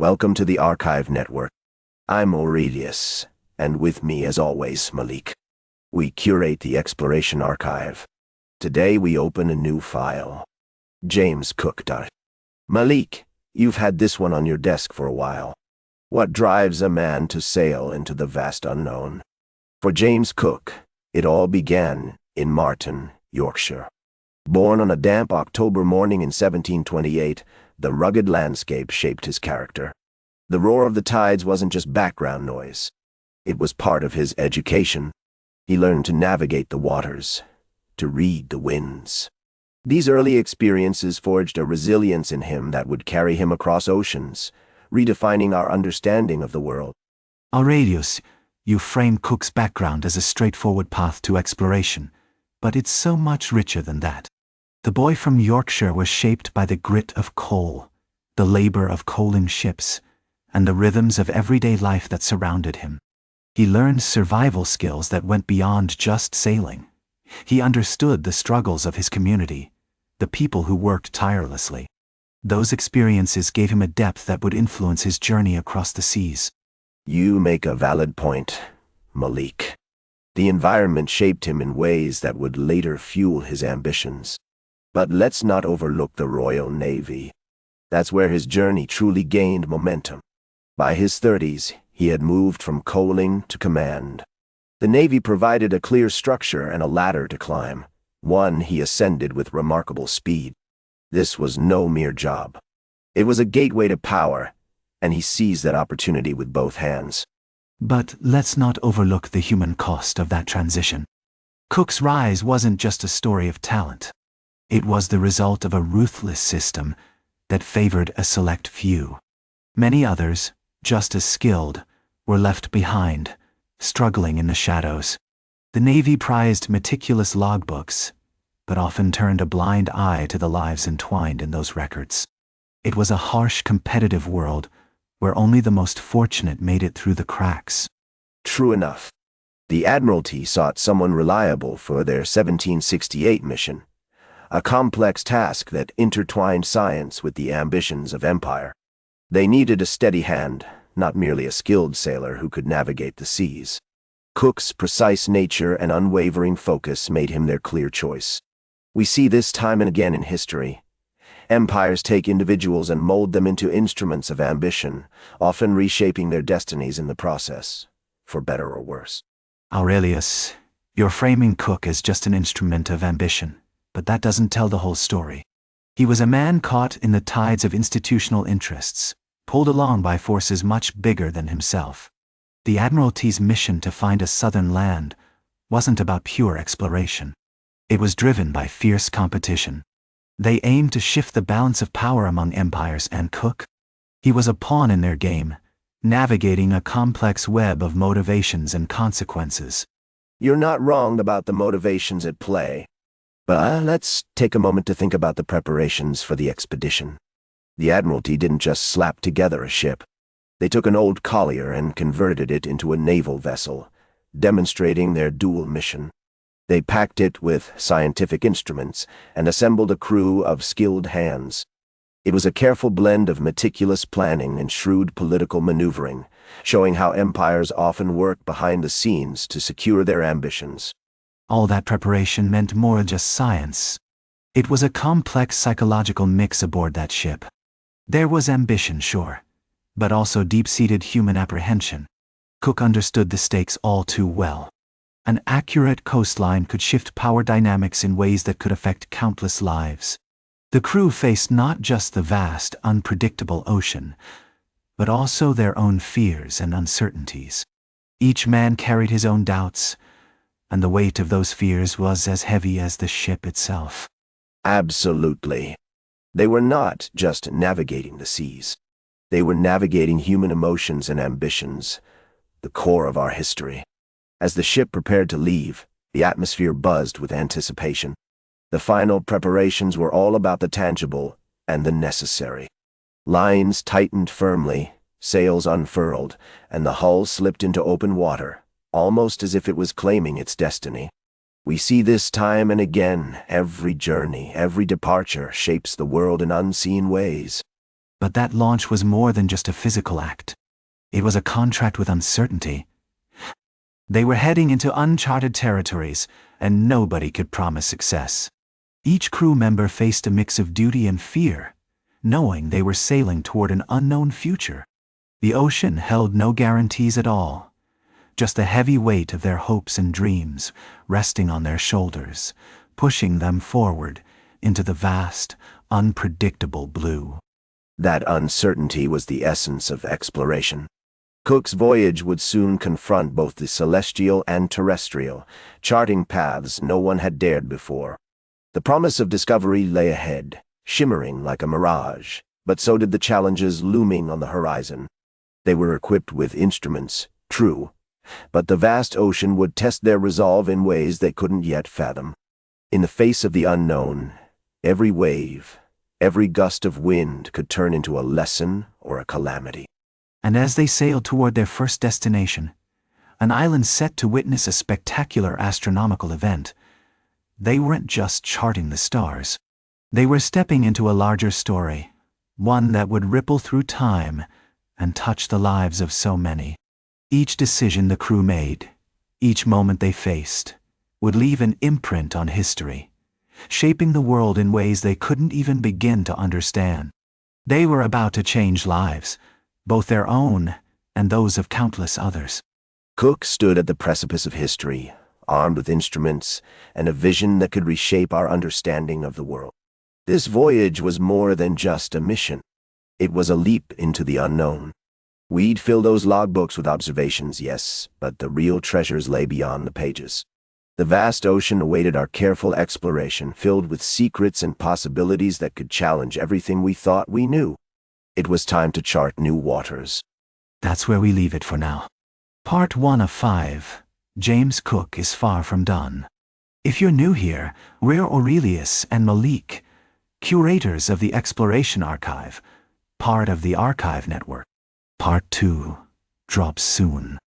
Welcome to the Archive Network. I'm Aurelius, and with me, as always, Malik. We curate the Exploration Archive. Today we open a new file. James Cook. Malik, you've had this one on your desk for a while. What drives a man to sail into the vast unknown? For James Cook, it all began in Marton, Yorkshire. Born on a damp October morning in 1728, the rugged landscape shaped his character. The roar of the tides wasn't just background noise. It was part of his education. He learned to navigate the waters, to read the winds. These early experiences forged a resilience in him that would carry him across oceans, redefining our understanding of the world. Aurelius, you frame Cook's background as a straightforward path to exploration, but it's so much richer than that. The boy from Yorkshire was shaped by the grit of coal, the labor of coaling ships, and the rhythms of everyday life that surrounded him. He learned survival skills that went beyond just sailing. He understood the struggles of his community, the people who worked tirelessly. Those experiences gave him a depth that would influence his journey across the seas. You make a valid point, Malik. The environment shaped him in ways that would later fuel his ambitions. But let's not overlook the Royal Navy. That's where his journey truly gained momentum. By his 30s, he had moved from coaling to command. The Navy provided a clear structure and a ladder to climb, one he ascended with remarkable speed. This was no mere job. It was a gateway to power, and he seized that opportunity with both hands. But let's not overlook the human cost of that transition. Cook's rise wasn't just a story of talent. It was the result of a ruthless system that favored a select few. Many others, just as skilled, were left behind, struggling in the shadows. The Navy prized meticulous logbooks, but often turned a blind eye to the lives entwined in those records. It was a harsh, competitive world where only the most fortunate made it through the cracks. True enough. The Admiralty sought someone reliable for their 1768 mission, a complex task that intertwined science with the ambitions of empire. They needed a steady hand, not merely a skilled sailor who could navigate the seas. Cook's precise nature and unwavering focus made him their clear choice. We see this time and again in history. Empires take individuals and mold them into instruments of ambition, often reshaping their destinies in the process, for better or worse. Aurelius, you're framing Cook as just an instrument of ambition, but that doesn't tell the whole story. He was a man caught in the tides of institutional interests, pulled along by forces much bigger than himself. The Admiralty's mission to find a southern land wasn't about pure exploration. It was driven by fierce competition. They aimed to shift the balance of power among empires, and Cook, he was a pawn in their game, navigating a complex web of motivations and consequences. You're not wrong about the motivations at play. But let's take a moment to think about the preparations for the expedition. The Admiralty didn't just slap together a ship. They took an old collier and converted it into a naval vessel, demonstrating their dual mission. They packed it with scientific instruments and assembled a crew of skilled hands. It was a careful blend of meticulous planning and shrewd political maneuvering, showing how empires often work behind the scenes to secure their ambitions. All that preparation meant more than just science. It was a complex psychological mix aboard that ship. There was ambition, sure, but also deep-seated human apprehension. Cook understood the stakes all too well. An accurate coastline could shift power dynamics in ways that could affect countless lives. The crew faced not just the vast, unpredictable ocean, but also their own fears and uncertainties. Each man carried his own doubts, and the weight of those fears was as heavy as the ship itself. Absolutely. They were not just navigating the seas. They were navigating human emotions and ambitions, the core of our history. As the ship prepared to leave, the atmosphere buzzed with anticipation. The final preparations were all about the tangible and the necessary. Lines tightened firmly, sails unfurled, and the hull slipped into open water, almost as if it was claiming its destiny. We see this time and again. Every journey, every departure shapes the world in unseen ways. But that launch was more than just a physical act. It was a contract with uncertainty. They were heading into uncharted territories, and nobody could promise success. Each crew member faced a mix of duty and fear, knowing they were sailing toward an unknown future. The ocean held no guarantees at all, just the heavy weight of their hopes and dreams resting on their shoulders, pushing them forward into the vast, unpredictable blue. That uncertainty was the essence of exploration. Cook's voyage would soon confront both the celestial and terrestrial, charting paths no one had dared before. The promise of discovery lay ahead, shimmering like a mirage, but so did the challenges looming on the horizon. They were equipped with instruments, true, but the vast ocean would test their resolve in ways they couldn't yet fathom. In the face of the unknown, every wave, every gust of wind could turn into a lesson or a calamity. And as they sailed toward their first destination, an island set to witness a spectacular astronomical event, they weren't just charting the stars. They were stepping into a larger story, one that would ripple through time and touch the lives of so many. Each decision the crew made, each moment they faced, would leave an imprint on history, shaping the world in ways they couldn't even begin to understand. They were about to change lives, both their own and those of countless others. Cook stood at the precipice of history, armed with instruments and a vision that could reshape our understanding of the world. This voyage was more than just a mission. It was a leap into the unknown. We'd fill those logbooks with observations, yes, but the real treasures lay beyond the pages. The vast ocean awaited our careful exploration, filled with secrets and possibilities that could challenge everything we thought we knew. It was time to chart new waters. That's where we leave it for now. Part 1 of 5. James Cook is far from done. If you're new here, we're Aurelius and Malik, curators of the Exploration Archive, part of the Archive Network. Part 2 drops soon.